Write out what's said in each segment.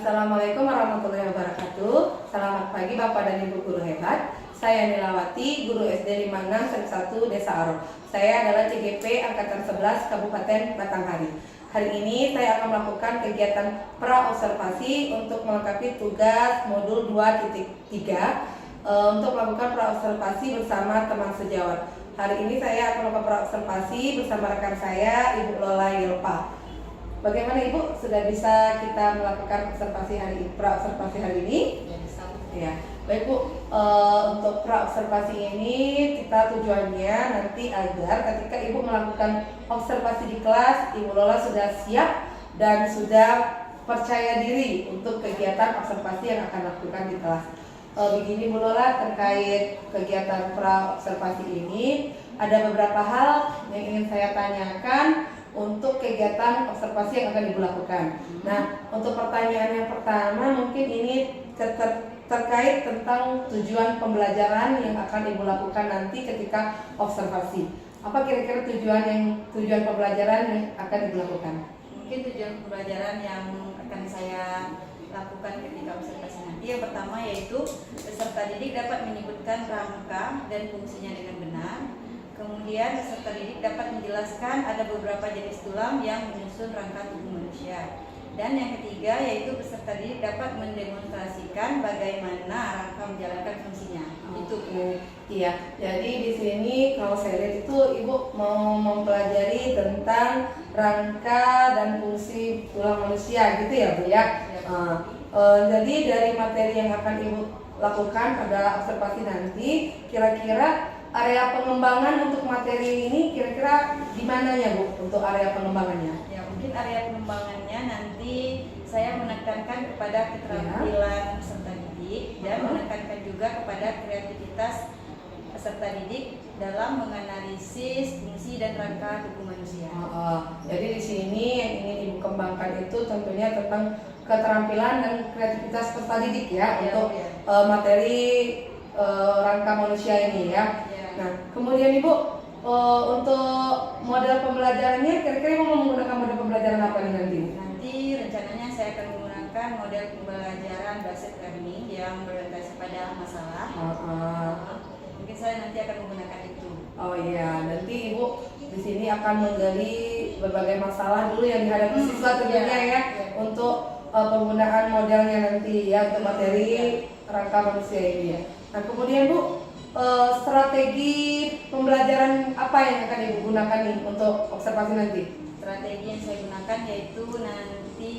Assalamualaikum warahmatullahi wabarakatuh. Selamat pagi Bapak dan Ibu guru hebat. Saya Nilawati, guru SD 56 1 Desa Aro. Saya adalah CGP Angkatan 11 Kabupaten Batanghari. Hari ini saya akan melakukan kegiatan pra-observasi untuk melengkapi tugas modul 2.3 untuk melakukan pra-observasi bersama teman sejawat. Hari ini saya akan melakukan pra-observasi bersama rekan saya, Ibu Lola Yelpa. Bagaimana Ibu, sudah bisa kita melakukan pra-observasi hari ini? Ya, baik Bu. Untuk pra-observasi ini kita tujuannya nanti agar ketika Ibu melakukan observasi di kelas, Ibu Lola sudah siap dan sudah percaya diri untuk kegiatan observasi yang akan lakukan di kelas. Begini Bu Lola, terkait kegiatan pra-observasi ini ada beberapa hal yang ingin saya tanyakan untuk kegiatan observasi yang akan Ibu lakukan. Nah, untuk pertanyaan yang pertama mungkin ini terkait tentang tujuan pembelajaran yang akan Ibu lakukan nanti ketika observasi. Apa kira-kira tujuan pembelajaran yang akan Ibu lakukan? Mungkin tujuan pembelajaran yang akan saya lakukan ketika observasi nanti yang pertama yaitu peserta didik dapat menyebutkan rangka dan fungsinya dengan benar. Kemudian peserta didik dapat menjelaskan ada beberapa jenis tulang yang menyusun rangka tubuh manusia. Dan yang ketiga yaitu peserta didik dapat mendemonstrasikan bagaimana rangka menjalankan fungsinya. Itu. Iya. Jadi di sini kalau saya lihat itu Ibu mau mempelajari tentang rangka dan fungsi tulang manusia gitu ya Bu ya. Jadi dari materi yang akan Ibu lakukan pada observasi nanti, kira-kira area pengembangan untuk materi ini kira-kira di mananya Bu untuk area pengembangannya? Ya, mungkin area pengembangannya nanti saya menekankan kepada keterampilan peserta didik dan menekankan juga kepada kreativitas peserta didik dalam menganalisis fungsi dan rangka tubuh manusia. Jadi di sini yang ingin Ibu kembangkan itu tentunya tentang keterampilan dan kreativitas peserta didik ya, untuk materi rangka manusia ini ya. Nah, kemudian Ibu untuk model pembelajarannya kira-kira Ibu mau menggunakan model pembelajaran apa nih nanti? Nanti rencananya saya akan menggunakan model pembelajaran based learning yang berorientasi pada masalah. Mungkin saya nanti akan menggunakan itu. Oh iya, nanti Ibu di sini akan menggali berbagai masalah dulu yang dihadapi siswa tentunya ya, untuk penggunaan modelnya nanti ya untuk materi rangka manusia ini ya. Nah, kemudian Bu, strategi pembelajaran apa yang akan Ibu gunakan nih untuk observasi nanti? Strategi yang saya gunakan yaitu nanti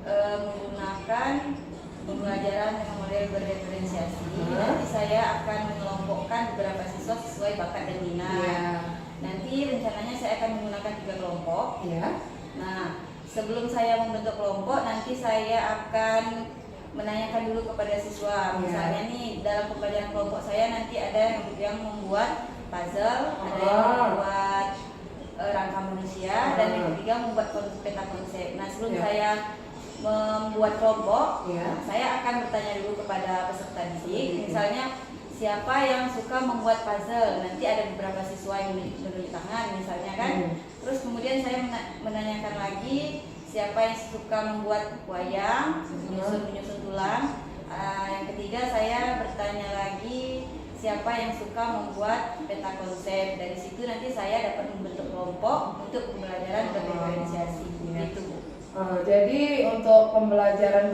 menggunakan pembelajaran dengan model berdiferensiasi. Nanti saya akan mengelompokkan beberapa siswa sesuai bakat dan minat. Nanti rencananya saya akan menggunakan 3 kelompok. Nah, sebelum saya membentuk kelompok, nanti saya akan menanyakan dulu kepada siswa. Misalnya nih dalam pembelajaran kelompok saya nanti ada yang membuat puzzle, ada yang membuat rangka manusia, dan yang ketiga membuat peta konsep. Nah, sebelum saya membuat kelompok, saya akan bertanya dulu kepada peserta didik. Misalnya siapa yang suka membuat puzzle, nanti ada beberapa siswa yang menunjuk tangan misalnya kan. Terus kemudian saya menanyakan lagi siapa yang suka membuat wayang, menyusun tulang. Yang ketiga saya bertanya lagi siapa yang suka membuat peta konsep. Dari situ nanti saya dapat membentuk kelompok untuk pembelajaran berdiferensiasi. Gitu Bu. Jadi untuk pembelajaran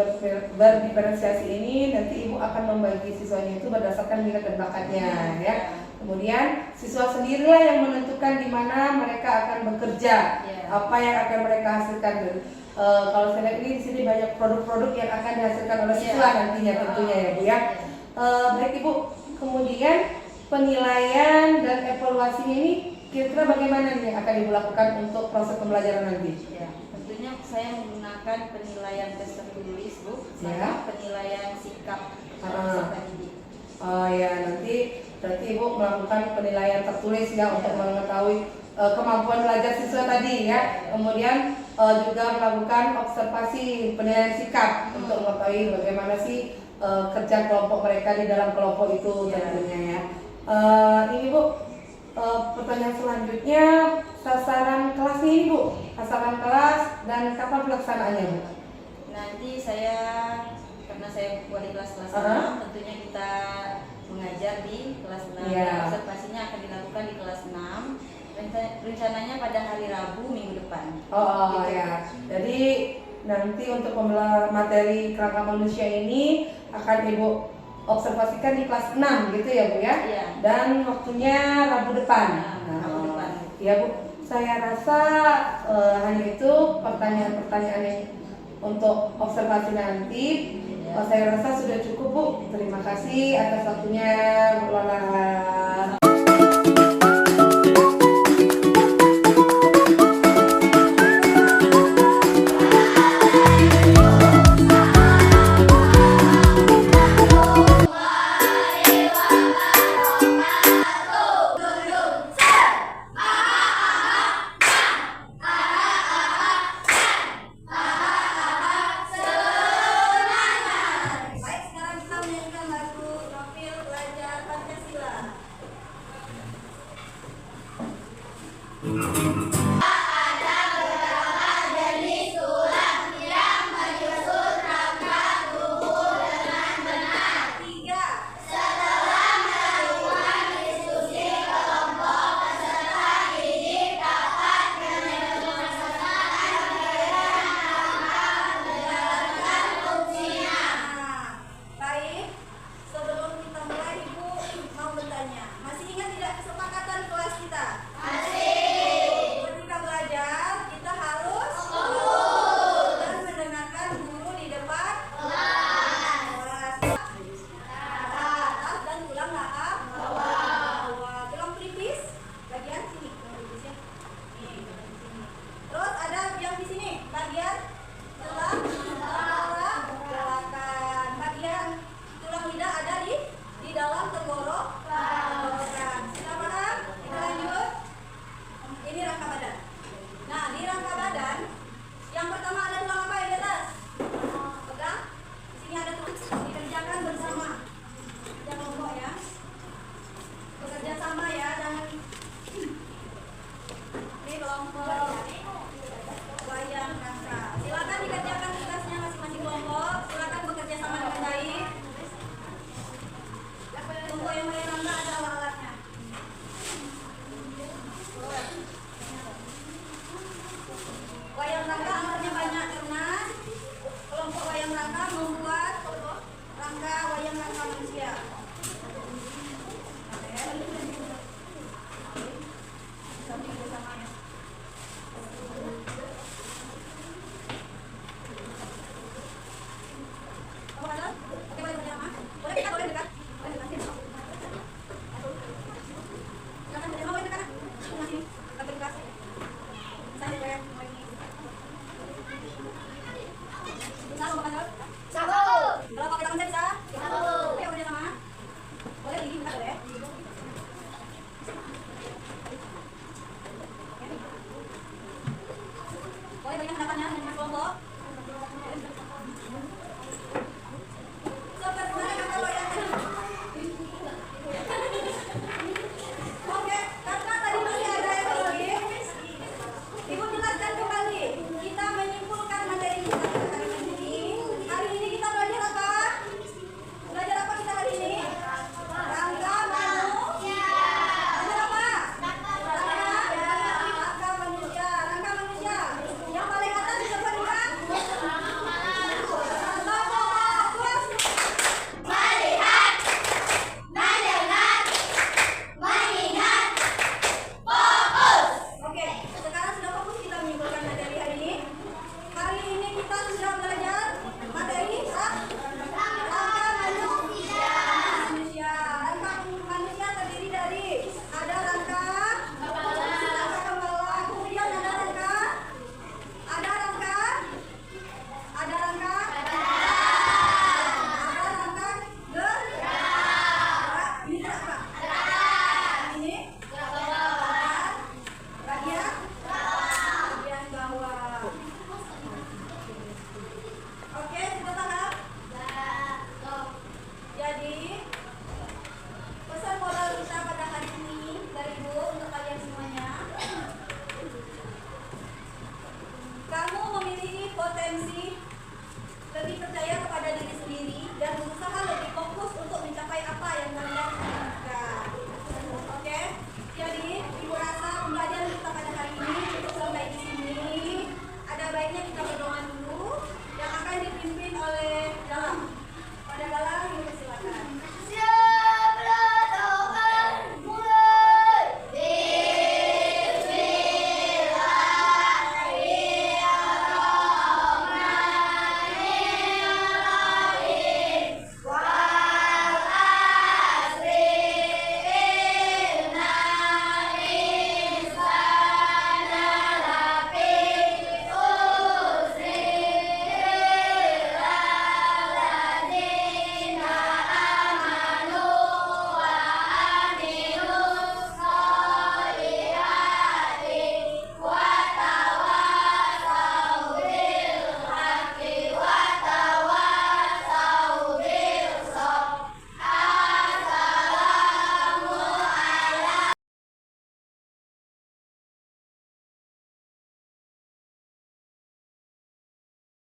berdiferensiasi ini nanti Ibu akan membagi siswanya itu berdasarkan minat dan bakatnya ya. Kemudian siswa sendirilah yang menentukan di mana mereka akan bekerja, apa yang akan mereka hasilkan. Kalau saya lihat ini di sini banyak produk-produk yang akan dihasilkan oleh siswa nantinya tentunya ya Bu ya. Baik Ibu, kemudian penilaian dan evaluasinya ini kira-kira bagaimana nih yang akan Ibu lakukan untuk proses pembelajaran nanti? Tentunya saya menggunakan penilaian tes tertulis Bu, sama penilaian sikap peserta didik. Nanti berarti Ibu melakukan penilaian tertulis ya untuk mengetahui kemampuan belajar siswa tadi ya. Kemudian juga melakukan observasi penilaian sikap untuk mengetahui bagaimana sih kerja kelompok mereka di dalam kelompok itu tentunya ya. Ini Bu, pertanyaan selanjutnya, sasaran kelasnya ini Bu, sasaran kelas dan kapan pelaksanaannya Bu? Nanti saya, karena saya wali kelas 6, tentunya kita mengajar di kelas 6. Observasinya akan dilakukan di kelas 6. Rencananya pada hari Rabu minggu depan. Oh ya. Jadi nanti untuk materi kerangka manusia ini akan Ibu observasikan di kelas 6 gitu ya Bu ya? Iya. Dan waktunya Rabu depan. Rabu depan. Ya Bu, saya rasa hanya itu pertanyaan-pertanyaan yang untuk observasi nanti. Saya rasa sudah cukup Bu. Terima kasih atas waktunya Bu Lola.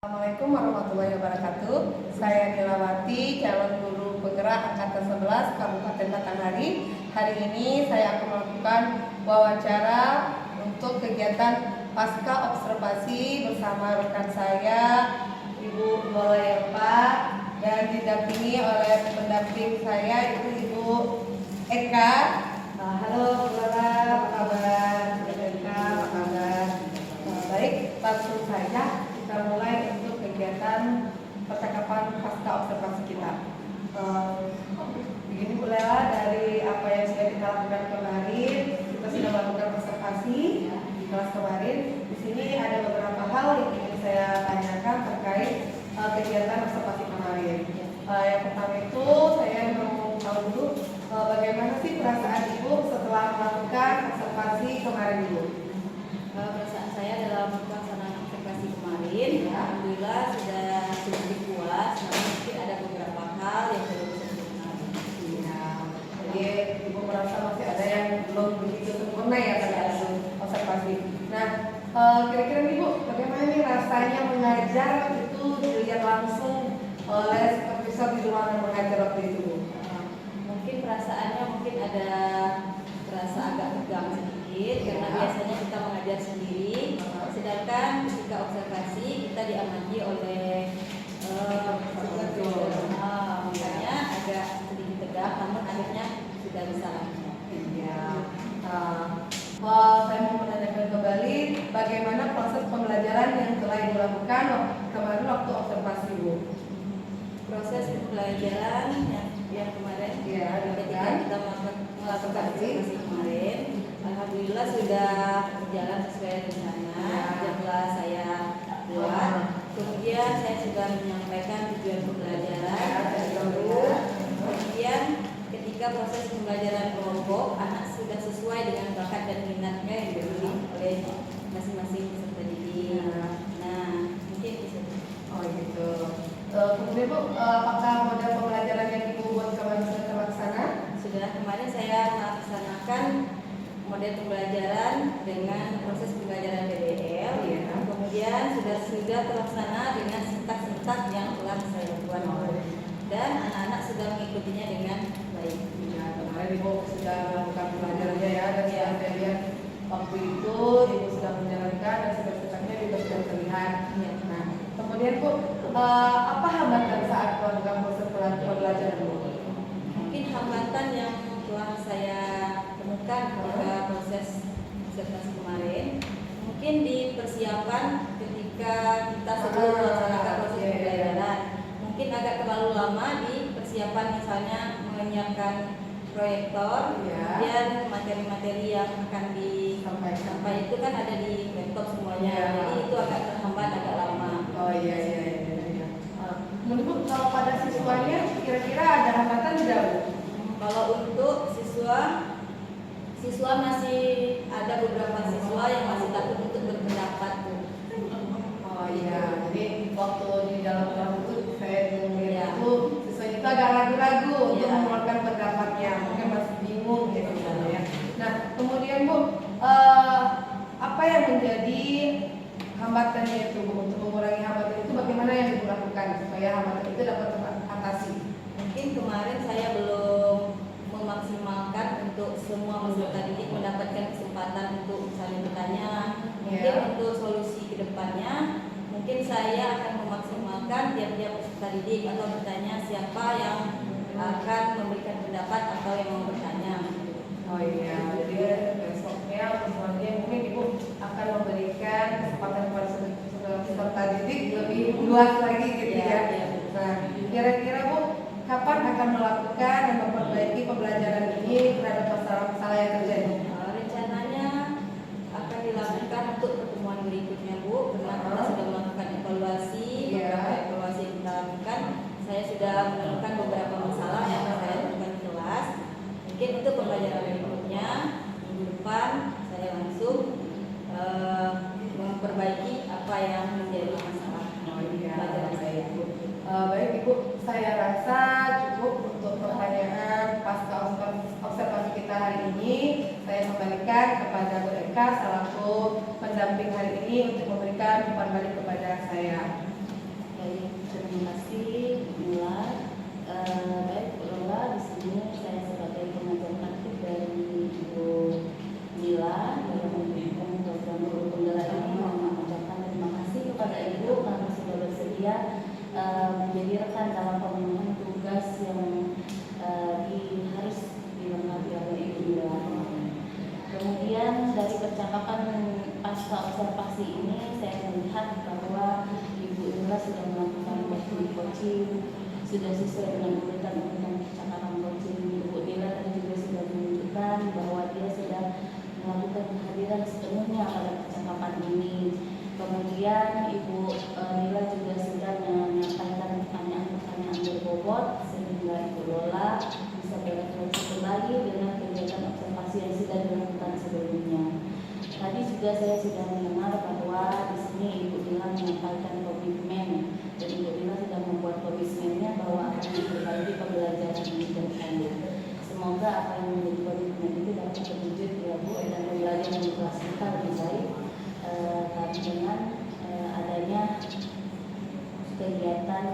Assalamualaikum warahmatullahi wabarakatuh. Saya Nilawati, calon guru penggerak angkatan 11 Kabupaten Batanghari. Hari ini saya akan melakukan wawancara untuk kegiatan pasca observasi bersama rekan saya, Ibu Lola Yelpa, dan didampingi oleh pendamping saya, itu Ibu Eka. Halo Bu Lola, apa kabar? Bu Eka, apa kabar? Baik, langsung saja kita mulai untuk kegiatan percakapan pasca observasi kita. Begini Bu Lela, dari apa yang sudah kita lakukan kemarin, kita sudah melakukan observasi di kelas kemarin. Di sini ada beberapa hal yang ingin saya tanyakan terkait kegiatan observasi kemarin. Yang pertama itu saya mau tahu dulu bagaimana sih perasaan Ibu setelah melakukan observasi kemarin Ibu? Perasaan saya dalam pelaksanaan observasi kemarin, alhamdulillah sudah cukup puas, namun mungkin ada beberapa hal yang belum bisa dikenali. Iya, jadi Ibu merasa masih ada yang belum begitu sempurna ya pada hasil observasi. Nah, kira-kira Ibu, bagaimana nih rasanya mengajar itu dilihat langsung oleh supervisor di ruangan mengajar waktu itu Bu? Mungkin perasaannya ada terasa agak tegang sedikit karena biasanya kita mengajar sendiri, sedangkan ketika observasi kita diamati oleh supervisor. Makanya agak sedikit tegang, namun akhirnya sudah bisa lancar. Iya. Saya mau menanyakan kembali bagaimana proses pembelajaran yang telah dilakukan kemarin waktu observasi Bu? Proses pembelajaran yang kemarin ketika kita melakukan observasi kemarin, alhamdulillah sudah berjalan sesuai rencana yang telah saya buat. Kemudian saya sudah menyampaikan tujuan pembelajaran kemudian ketika proses pembelajaran kelompok, anak sudah sesuai dengan bakat dan minatnya yang diberi oleh masing-masing peserta didik. Nah, mungkin bisa. Oh gitu. Kemudian Bu, apakah model pembelajaran yang Ibu buat kemarin sudah terlaksana? Sudah, kemarin saya melaksanakan model pembelajaran dengan proses pembelajaran PBL. Kemudian sudah terlaksana dengan sintak-sintak yang telah saya buat, dan anak-anak sudah mengikutinya dengan baik. Ya, kemarin Ibu sudah melakukan pembelajarannya ya, dan yang saya lihat waktu itu Ibu sudah menjalankan dan sintak-sintaknya juga sudah terlihat. Nah, kemudian Bu, apa hambatan saat melakukan proses pembelajaran Bu? Mungkin hambatan yang telah saya temukan ketika proses observasi kemarin, mungkin di persiapan ketika kita sebelum melaksanakan proses pembelajaran, mungkin agak terlalu lama di persiapan, misalnya menyiapkan proyektor, kemudian materi-materi yang akan disampaikan itu kan ada di laptop semuanya, jadi itu agak terhambat, agak lama. Oh iya. Menurut kalau pada siswanya kira-kira ada hambatan tidak Bu? Kalau untuk siswa masih ada beberapa siswa yang masih takut untuk berpendapat Bu. Oh iya, jadi waktu di dalam kelas itu saya melihat itu siswanya itu agak ragu-ragu untuk mengeluarkan pendapatnya, mungkin masih bingung gitu ya. Nah, kemudian Bu, apa yang menjadi hambatannya itu Bu? Untuk mengurangi hambatan itu bagaimana yang Ibu lakukan supaya hambatan itu dapat teratasi? Mungkin kemarin saya belum memaksimalkan untuk semua peserta didik mendapatkan kesempatan untuk saling bertanya. Mungkin untuk solusi kedepannya, mungkin saya akan memaksimalkan tiap-tiap peserta didik atau bertanya siapa yang akan memberikan pendapat atau yang mau bertanya. Oh iya, jadi besoknya misalnya mungkin Ibu akan memberikan kesempatan kepada peserta didik lebih luas lagi gitu ya. Nah, kira-kira Bu, kapan akan melakukan dan memperbaiki pembelajaran ini terhadap masalah-masalah yang terjadi? Rencananya akan dilakukan untuk pertemuan berikutnya Bu, karena kita sudah melakukan evaluasi, beberapa evaluasi yang kita lakukan. Saya sudah menemukan beberapa masalah yang saya lakukan di kelas. Mungkin untuk pembelajaran berikutnya minggu depan saya langsung memperbaiki apa yang menjadi masalah pelajaran saya. Baik Ibu, saya rasa cukup untuk pertanyaan pasca observasi kita hari ini. Saya kembalikan kepada Bu Eka selaku pendamping hari ini untuk memberikan umpan balik kepada saya. Baik, terima kasih Mila. Baik, Bu Lola, di sini saya sebagai pengajar praktik dari Ibu Mila dalam mendirikan program guru penggerak ini mengucapkan terima kasih kepada Ibu karena sudah bersedia menjadi rekan dalam pemenuhan tugas yang harus dilengkapi oleh Ibu Mila. Kemudian dari percakapan pasca observasi ini saya melihat bahwa Ibu Mila sudah melakukan coaching, sudah sesuai dengan urutan percakapan coaching. Ibu Mila tadi juga sudah menunjukkan bahwa dia sudah melakukan kehadiran sepenuhnya pada percakapan ini. Kemudian Ibu Mila juga sudah menyampaikan pertanyaan-pertanyaan berbobot sehingga Ibu Lola bisa berefleksi kembali dengan kegiatan observasi yang sudah dilakukan sebelumnya. Tadi juga saya sudah mendengar bahwa di sini Ibu Mila menyampaikan komitmen dan Ibu Mila sudah membuat komitmennya bahwa akan berbagi pembelajaran ini ke depannya. Semoga apa yang menjadi komitmen itu dapat terwujud ya Bu, dan belajar di kelas kita lebih baik karena dengan adanya kegiatan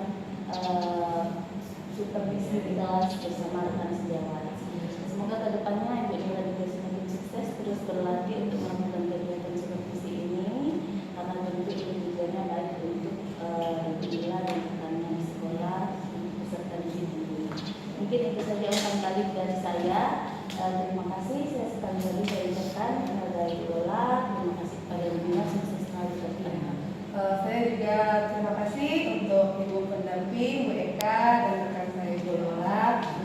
supervisi di kelas bersama rekan sejawat. Semoga kedepannya Ibu Mila juga semakin sukses terus berlatih untuk melakukan kegiatan supervisi ini karena tentu ini tujuannya baik untuk Ibu Mila dan rekannya di sekolah beserta di sini. Mungkin itu saja umpan balik dari saya. Terima kasih. Saya sekali lagi saya ucapkan kepada Ibu Lola. Terima kasih kepada Ibu Mila. Sukses selalu berjalan. Saya juga terima kasih untuk Ibu pendamping, Bu Eka, dan rekan saya Ibu Lola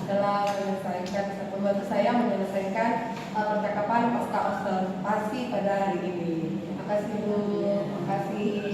telah menyelesaikan, membantu saya menyelesaikan percakapan pasca observasi pada hari ini. Terima kasih Bu, terima kasih.